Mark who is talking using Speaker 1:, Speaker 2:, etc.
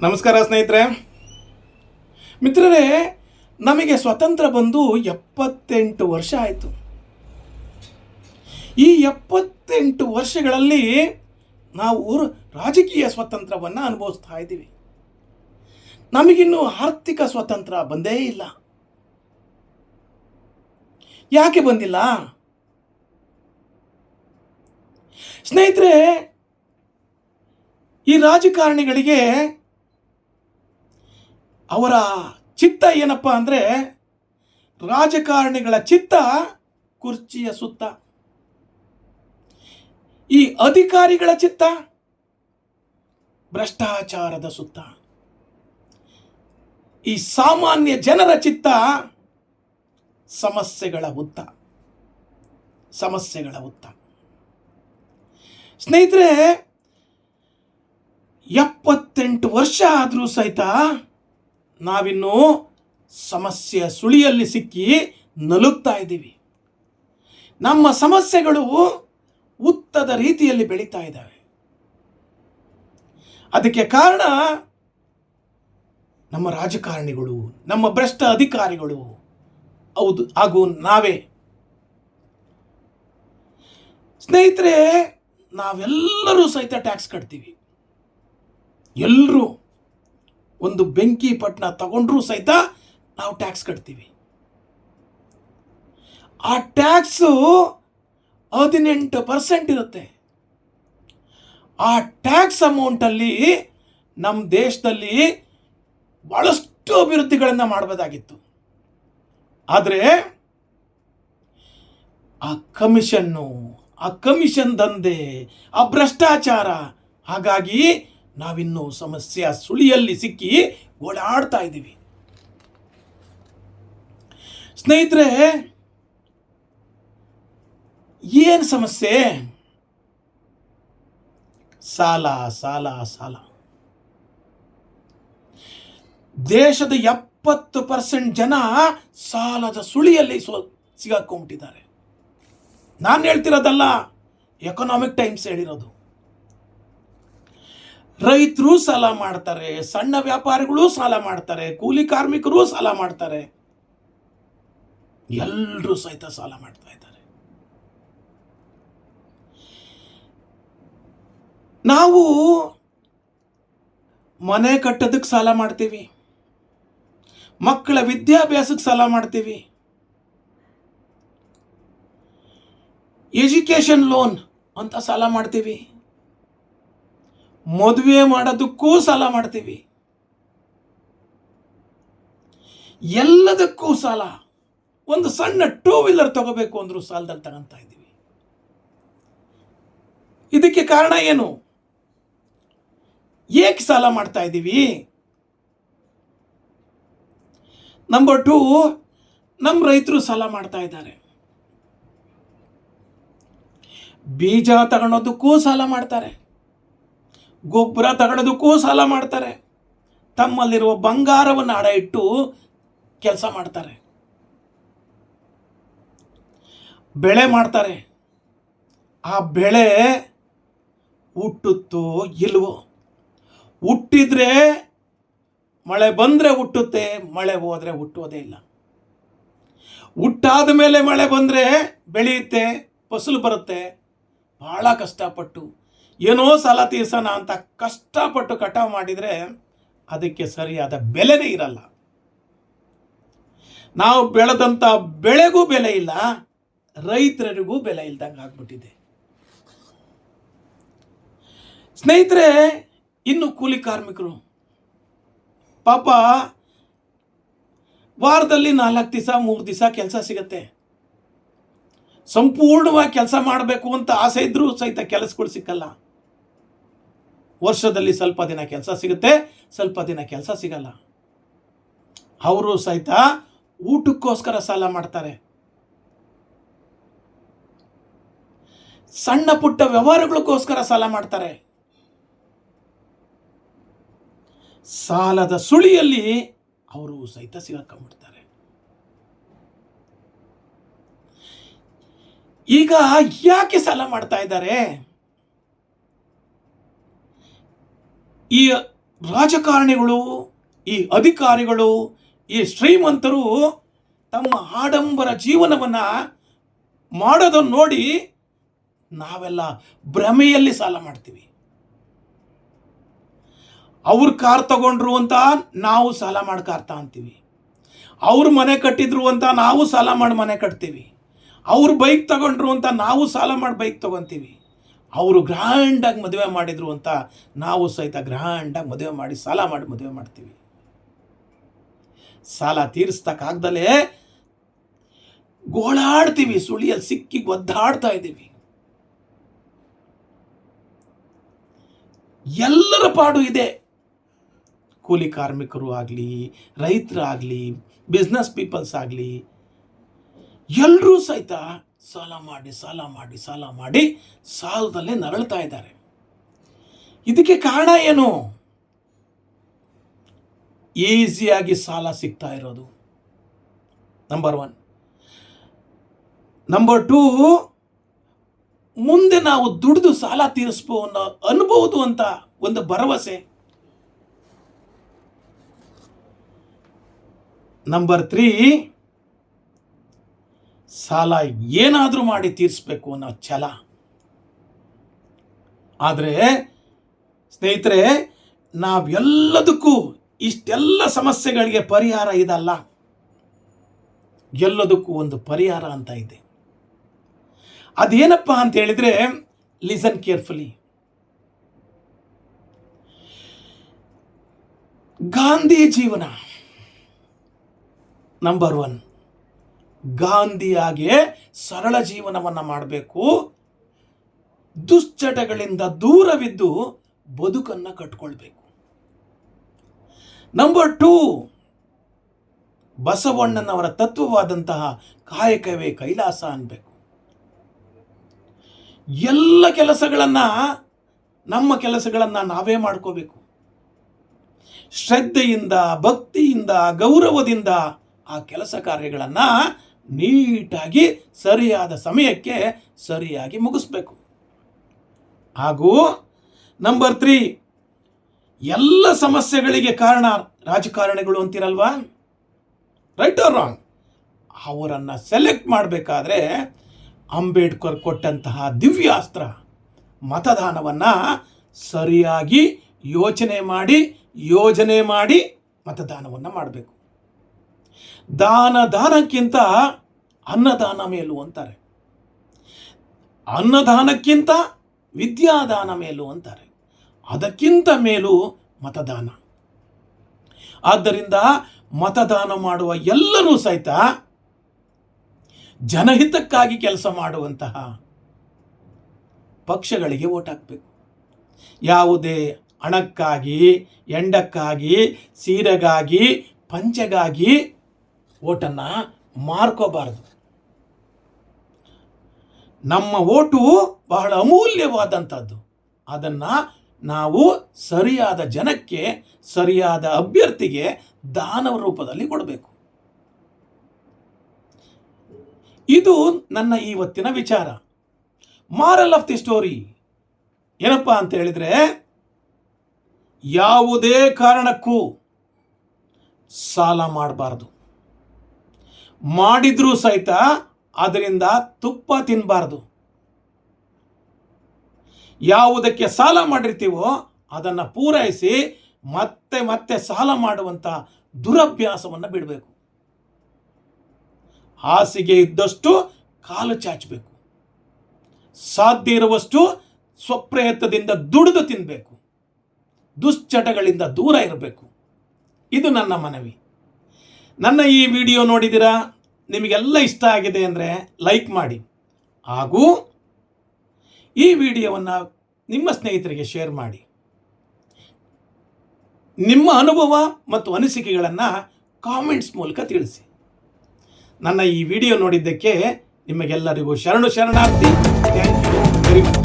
Speaker 1: ನಮಸ್ಕಾರ ಸ್ನೇಹಿತರೆ, ಮಿತ್ರರೇ. ನಮಗೆ ಸ್ವತಂತ್ರ ಬಂದು 78 ವರ್ಷ ಆಯಿತು. ಈ 78 ವರ್ಷಗಳಲ್ಲಿ ನಾವು ರಾಜಕೀಯ ಸ್ವಾತಂತ್ರ್ಯವನ್ನು ಅನುಭವಿಸ್ತಾ ಇದ್ದೀವಿ. ನಮಗಿನ್ನೂ ಆರ್ಥಿಕ ಸ್ವಾತಂತ್ರ್ಯ ಬಂದೇ ಇಲ್ಲ. ಯಾಕೆ ಬಂದಿಲ್ಲ ಸ್ನೇಹಿತರೆ? ಈ ರಾಜಕಾರಣಿಗಳಿಗೆ ಅವರ ಚಿತ್ತ ಏನಪ್ಪ ಅಂದರೆ, ರಾಜಕಾರಣಿಗಳ ಚಿತ್ತ ಕುರ್ಚಿಯ ಸುತ್ತ, ಈ ಅಧಿಕಾರಿಗಳ ಚಿತ್ತ ಭ್ರಷ್ಟಾಚಾರದ ಸುತ್ತ, ಈ ಸಾಮಾನ್ಯ ಜನರ ಚಿತ್ತ ಸಮಸ್ಯೆಗಳ ಹುತ್ತ. ಸ್ನೇಹಿತರೆ, 78 ವರ್ಷ ಆದರೂ ಸಹಿತ ನಾವಿನ್ನೂ ಸಮಸ್ಯೆಯ ಸುಳಿಯಲ್ಲಿ ಸಿಕ್ಕಿ ನಲುಗ್ತಾ ಇದ್ದೀವಿ. ನಮ್ಮ ಸಮಸ್ಯೆಗಳು ಉತ್ತದ ರೀತಿಯಲ್ಲಿ ಬೆಳೀತಾ ಇದ್ದಾವೆ. ಅದಕ್ಕೆ ಕಾರಣ ನಮ್ಮ ರಾಜಕಾರಣಿಗಳು, ನಮ್ಮ ಭ್ರಷ್ಟ ಅಧಿಕಾರಿಗಳು, ಹೌದು, ಹಾಗೂ ನಾವೇ. ಸ್ನೇಹಿತರೆ, ನಾವೆಲ್ಲರೂ ಸಹಿತ ಟ್ಯಾಕ್ಸ್ ಕಟ್ತೀವಿ. ಎಲ್ಲರೂ ಒಂದು ಬೆಂಕಿ ಪಟ್ಟಣ ತಗೊಂಡ್ರೂ ಸಹಿತ ನಾವು ಟ್ಯಾಕ್ಸ್ ಕಟ್ತೀವಿ. ಆ ಟ್ಯಾಕ್ಸು 18% ಇರುತ್ತೆ. ಆ ಟ್ಯಾಕ್ಸ್ ಅಮೌಂಟಲ್ಲಿ ನಮ್ಮ ದೇಶದಲ್ಲಿ ಭಾಳಷ್ಟು ಅಭಿವೃದ್ಧಿಗಳನ್ನು ಮಾಡಬಹುದಾಗಿತ್ತು. ಆದರೆ ಆ ಕಮಿಷನ್ ದಂಧೆ, ಆ ಭ್ರಷ್ಟಾಚಾರ, ಹಾಗಾಗಿ ನಾವಿನ್ನೂ ಸಮಸ್ಯೆಯ ಸುಳಿಯಲ್ಲಿ ಸಿಕ್ಕಿ ಓಡಾಡ್ತಾ ಇದ್ದೀವಿ. ಸ್ನೇಹಿತರೆ, ಏನು ಸಮಸ್ಯೆ? ಸಾಲ. ದೇಶದ 70% ಜನ ಸಾಲದ ಸುಳಿಯಲ್ಲಿ ಸಿಗಾಕೊಂಡ್ಬಿಟ್ಟಿದ್ದಾರೆ. ನಾನು ಹೇಳ್ತಿರೋದಲ್ಲ, ಎಕನಾಮಿಕ್ ಟೈಮ್ಸ್ ಹೇಳಿರೋದು. ರೈತರು ಸಾಲ ಮಾಡ್ತಾರೆ, ಸಣ್ಣ ವ್ಯಾಪಾರಿಗಳು ಸಾಲ ಮಾಡ್ತಾರೆ, ಕೂಲಿ ಕಾರ್ಮಿಕರು ಸಾಲ ಮಾಡ್ತಾರೆ, ಎಲ್ಲರೂ ಸಹಿತ ಸಾಲ ಮಾಡ್ತಾ ಇದ್ದಾರೆ. ನಾವು ಮನೆ ಕಟ್ಟೋದಕ್ಕೆ ಸಾಲ ಮಾಡ್ತೀವಿ, ಮಕ್ಕಳ ವಿದ್ಯಾಭ್ಯಾಸಕ್ಕೆ ಸಾಲ ಮಾಡ್ತೀವಿ, ಎಜುಕೇಶನ್ ಲೋನ್ ಅಂತ ಸಾಲ ಮಾಡ್ತೀವಿ, ಮದುವೆ ಮಾಡೋದಕ್ಕೂ ಸಾಲ ಮಾಡ್ತೀವಿ, ಎಲ್ಲದಕ್ಕೂ ಸಾಲ. ಒಂದು ಸಣ್ಣ 2 ವೀಲರ್ ತಗೋಬೇಕು ಅಂದ್ರೂ ಸಾಲದಲ್ಲಿ ತಗೊಂತಾ ಇದ್ದೀವಿ. ಇದಕ್ಕೆ ಕಾರಣ ಏನು? ಏಕೆ ಸಾಲ ಮಾಡ್ತಾ ಇದ್ದೀವಿ? ನಂಬರ್ 2, ನಮ್ಮ ರೈತರು ಸಾಲ ಮಾಡ್ತಾ ಇದ್ದಾರೆ. ಬೀಜ ತಗೊಳೋದಕ್ಕೂ ಸಾಲ ಮಾಡ್ತಾರೆ, ಗೊಬ್ಬರ ತಗೊಳ್ಳೋದಕ್ಕೂ ಸಾಲ ಮಾಡ್ತಾರೆ, ತಮ್ಮಲ್ಲಿರುವ ಬಂಗಾರವನ್ನು ಅಡ ಇಟ್ಟು ಕೆಲಸ ಮಾಡ್ತಾರೆ, ಬೆಳೆ ಮಾಡ್ತಾರೆ. ಆ ಬೆಳೆ ಹುಟ್ಟುತ್ತೋ ಇಲ್ವೋ? ಹುಟ್ಟಿದ್ರೆ ಮಳೆ ಬಂದರೆ ಹುಟ್ಟುತ್ತೆ, ಮಳೆ ಹೋದರೆ ಹುಟ್ಟೋದೇ ಇಲ್ಲ. ಹುಟ್ಟಾದ ಮೇಲೆ ಮಳೆ ಬಂದರೆ ಬೆಳೆಯುತ್ತೆ, ಫಸಲು ಬರುತ್ತೆ. ಭಾಳ ಕಷ್ಟಪಟ್ಟು ಏನೋ ಸಾಲ ತೀರ್ಸೋಣ ಅಂತ ಕಷ್ಟಪಟ್ಟು ಕಟಾವು ಮಾಡಿದರೆ ಅದಕ್ಕೆ ಸರಿಯಾದ ಬೆಲೆನೇ ಇರಲ್ಲ. ನಾವು ಬೆಳೆದಂಥ ಬೆಳೆಗೂ ಬೆಲೆ ಇಲ್ಲ, ರೈತರಿಗೂ ಬೆಲೆ ಇಲ್ದಂಗೆ ಆಗ್ಬಿಟ್ಟಿದೆ. ಸ್ನೇಹಿತರೆ, ಇನ್ನು ಕೂಲಿ ಕಾರ್ಮಿಕರು ಪಾಪ ವಾರದಲ್ಲಿ 4 ದಿವಸ 3 ದಿವಸ ಕೆಲಸ ಸಿಗುತ್ತೆ. ಸಂಪೂರ್ಣವಾಗಿ ಕೆಲಸ ಮಾಡಬೇಕು ಅಂತ ಆಸೆ ಇದ್ರೂ ಸಹಿತ ಕೆಲಸಗಳು ಸಿಕ್ಕಲ್ಲ. ವರ್ಷದಲ್ಲಿ ಸ್ವಲ್ಪ ದಿನ ಕೆಲಸ ಸಿಗುತ್ತೆ, ಸ್ವಲ್ಪ ದಿನ ಕೆಲಸ ಸಿಗಲ್ಲ. ಅವರು ಸಹಿತ ಊಟಕ್ಕೋಸ್ಕರ ಸಾಲ ಮಾಡ್ತಾರೆ. ಸಣ್ಣ ಪುಟ್ಟ ವ್ಯವಹಾರಗಳಿಗೋಸ್ಕರ ಸಾಲ ಮಾಡ್ತಾರೆ. ಸಾಲದ ಸುಳಿಯಲ್ಲಿ ಅವರು ಸಹಿತ ಸಿಗಾಕೊಂಡ್ಬಿಡ್ತಾರೆ. ಈಗ ಯಾಕೆ ಸಾಲ ಮಾಡ್ತಾ ಇದ್ದಾರೆ? ಈ ರಾಜಕಾರಣಿಗಳು, ಈ ಅಧಿಕಾರಿಗಳು, ಈ ಶ್ರೀಮಂತರು ತಮ್ಮ ಆಡಂಬರ ಜೀವನವನ್ನು ಮಾಡೋದನ್ನು ನೋಡಿ ನಾವೆಲ್ಲ ಭ್ರಮೆಯಲ್ಲಿ ಸಾಲ ಮಾಡ್ತೀವಿ. ಅವ್ರು ಕಾರ್ ತಗೊಂಡ್ರು ಅಂತ ನಾವು ಸಾಲ ಮಾಡಿ ಕಾರ್ ತಗೊಂತೀವಿ. ಅವ್ರು ಮನೆ ಕಟ್ಟಿದ್ರು ಅಂತ ನಾವು ಸಾಲ ಮಾಡಿ ಮನೆ ಕಟ್ತೀವಿ. ಅವ್ರು ಬೈಕ್ ತಗೊಂಡ್ರು ಅಂತ ನಾವು ಸಾಲ ಮಾಡಿ ಬೈಕ್ ತಗೊತೀವಿ. ಅವರು ಗ್ರ್ಯಾಂಡಾಗಿ ಮದುವೆ ಮಾಡಿದ್ರು ಅಂತ ನಾವು ಸಹಿತ ಗ್ರ್ಯಾಂಡಾಗಿ ಮದುವೆ ಮಾಡಿ ಸಾಲ ಮಾಡಿ ಮದುವೆ ಮಾಡ್ತೀವಿ. ಸಾಲ ತೀರಿಸ್ತಕ್ಕಾಗ್ದಲೇ ಗೋಳಾಡ್ತೀವಿ, ಸುಳಿಯಲ್ಲಿ ಸಿಕ್ಕಿ ಒದ್ದಾಡ್ತಾ ಇದ್ದೀವಿ. ಎಲ್ಲರ ಪಾಡು ಇದೆ. ಕೂಲಿ ಕಾರ್ಮಿಕರು ಆಗಲಿ, ರೈತರಾಗಲಿ, ಬಿಸ್ನೆಸ್ ಪೀಪಲ್ಸ್ ಆಗಲಿ, ಎಲ್ಲರೂ ಸಹಿತ ಸಾಲ ಮಾಡಿ ಸಾಲ ಮಾಡಿ ಸಾಲ ಮಾಡಿ ಸಾಲದಲ್ಲೇ ನರಳ್ತಾ ಇದ್ದಾರೆ. ಇದಕ್ಕೆ ಕಾರಣ ಏನು? ಈಸಿಯಾಗಿ ಸಾಲ ಸಿಗ್ತಾ ಇರೋದು ನಂಬರ್ 1. ನಂಬರ್ 2, ಮುಂದೆ ನಾವು ದುಡಿದು ಸಾಲ ಅನ್ಬಹುದು ಅಂತ ಒಂದು ಭರವಸೆ. ನಂಬರ್ 3, ಸಾಲ ಏನಾದರೂ ಮಾಡಿ ತೀರಿಸ್ಬೇಕು ಅನ್ನೋ ಛಲ. ಆದರೆ ಸ್ನೇಹಿತರೆ, ನಾವೆಲ್ಲದಕ್ಕೂ ಇಷ್ಟೆಲ್ಲ ಸಮಸ್ಯೆಗಳಿಗೆ ಪರಿಹಾರ ಇದಲ್ಲ. ಎಲ್ಲದಕ್ಕೂ ಒಂದು ಪರಿಹಾರ ಅಂತ ಇದೆ. ಅದೇನಪ್ಪ ಅಂತ ಹೇಳಿದ್ರೆ, ಲಿಸನ್ ಕೇರ್ಫುಲಿ. ಗಾಂಧಿ ಜೀವನ ನಂಬರ್ 1. ಗಾಂಧಿಯಾಗೆ ಸರಳ ಜೀವನವನ್ನು ಮಾಡಬೇಕು, ದುಶ್ಚಟಗಳಿಂದ ದೂರವಿದ್ದು ಬದುಕನ್ನು ಕಟ್ಕೊಳ್ಬೇಕು. ನಂಬರ್ 2, ಬಸವಣ್ಣನವರ ತತ್ವವಾದಂತಹ ಕಾಯಕವೇ ಕೈಲಾಸ ಅನ್ಬೇಕು. ಎಲ್ಲ ಕೆಲಸಗಳನ್ನು, ನಮ್ಮ ಕೆಲಸಗಳನ್ನು ನಾವೇ ಮಾಡ್ಕೋಬೇಕು. ಶ್ರದ್ಧೆಯಿಂದ, ಭಕ್ತಿಯಿಂದ, ಗೌರವದಿಂದ ಆ ಕೆಲಸ ಕಾರ್ಯಗಳನ್ನು ನೀಟಾಗಿ ಸರಿಯಾದ ಸಮಯಕ್ಕೆ ಸರಿಯಾಗಿ ಮುಗಿಸ್ಬೇಕು. ಹಾಗೂ ನಂಬರ್ 3, ಎಲ್ಲ ಸಮಸ್ಯೆಗಳಿಗೆ ಕಾರಣ ರಾಜಕಾರಣಿಗಳು ಅಂತಿರಲ್ವಾ, ರೈಟ್ ಆರ್ ರಾಂಗ್? ಅವರನ್ನು ಸೆಲೆಕ್ಟ್ ಮಾಡಬೇಕಾದ್ರೆ ಅಂಬೇಡ್ಕರ್ ಕೊಟ್ಟಂತಹ ದಿವ್ಯಾಸ್ತ್ರ ಮತದಾನವನ್ನು ಸರಿಯಾಗಿ ಯೋಜನೆ ಮಾಡಿ ಮತದಾನವನ್ನು ಮಾಡಬೇಕು. ದಾನಕ್ಕಿಂತ ಅನ್ನದಾನ ಮೇಲು ಅಂತಾರೆ, ಅನ್ನದಾನಕ್ಕಿಂತ ವಿದ್ಯಾದಾನ ಮೇಲು ಅಂತಾರೆ, ಅದಕ್ಕಿಂತ ಮೇಲು ಮತದಾನ. ಆದ್ದರಿಂದ ಮತದಾನ ಮಾಡುವ ಎಲ್ಲರೂ ಸಹಿತ ಜನಹಿತಕ್ಕಾಗಿ ಕೆಲಸ ಮಾಡುವಂತಹ ಪಕ್ಷಗಳಿಗೆ ವೋಟ್ ಹಾಕಬೇಕು. ಯಾವುದೇ ಹಣಕ್ಕಾಗಿ, ಎಂಡಕ್ಕಾಗಿ, ಸೀರೆಗಾಗಿ, ಪಂಚೆಗಾಗಿ ಓಟನ್ನು ಮಾರ್ಕೋಬಾರದು. ನಮ್ಮ ಓಟು ಬಹಳ ಅಮೂಲ್ಯವಾದಂಥದ್ದು. ಅದನ್ನು ನಾವು ಸರಿಯಾದ ಜನಕ್ಕೆ, ಸರಿಯಾದ ಅಭ್ಯರ್ಥಿಗೆ ದಾನವ ರೂಪದಲ್ಲಿ ಕೊಡಬೇಕು. ಇದು ನನ್ನ ಇವತ್ತಿನ ವಿಚಾರ. ಮಾರಲ್ ಆಫ್ ದಿ ಸ್ಟೋರಿ ಏನಪ್ಪ ಅಂತ ಹೇಳಿದ್ರೆ, ಯಾವುದೇ ಕಾರಣಕ್ಕೂ ಸಾಲ ಮಾಡಬಾರ್ದು. ಮಾಡಿದ್ರೂ ಸಹಿತ ಅದರಿಂದ ತುಪ್ಪ ತಿನ್ನಬಾರ್ದು. ಯಾವುದಕ್ಕೆ ಸಾಲ ಮಾಡಿರ್ತೀವೋ ಅದನ್ನು ಪೂರೈಸಿ ಮತ್ತೆ ಸಾಲ ಮಾಡುವಂಥ ದುರಭ್ಯಾಸವನ್ನು ಬಿಡಬೇಕು. ಹಾಸಿಗೆ ಇದ್ದಷ್ಟು ಕಾಲು ಚಾಚಬೇಕು. ಸಾಧ್ಯ ಇರುವಷ್ಟು ಸ್ವಪ್ರಯತ್ನದಿಂದ ದುಡಿದು ತಿನ್ನಬೇಕು. ದುಶ್ಚಟಗಳಿಂದ ದೂರ ಇರಬೇಕು. ಇದು ನನ್ನ ಮನವಿ. ನನ್ನ ಈ ವಿಡಿಯೋ ನೋಡಿದ್ದೀರಾ, ನಿಮಗೆಲ್ಲ ಇಷ್ಟ ಆಗಿದೆ ಅಂದರೆ ಲೈಕ್ ಮಾಡಿ, ಹಾಗೂ ಈ ವಿಡಿಯೋವನ್ನು ನಿಮ್ಮ ಸ್ನೇಹಿತರಿಗೆ ಶೇರ್ ಮಾಡಿ. ನಿಮ್ಮ ಅನುಭವ ಮತ್ತು ಅನಿಸಿಕೆಗಳನ್ನು ಕಾಮೆಂಟ್ಸ್ ಮೂಲಕ ತಿಳಿಸಿ. ನನ್ನ ಈ ವಿಡಿಯೋ ನೋಡಿದ್ದಕ್ಕೆ ನಿಮಗೆಲ್ಲರಿಗೂ ಶರಣಾರ್ಥಿ. Thank you very much.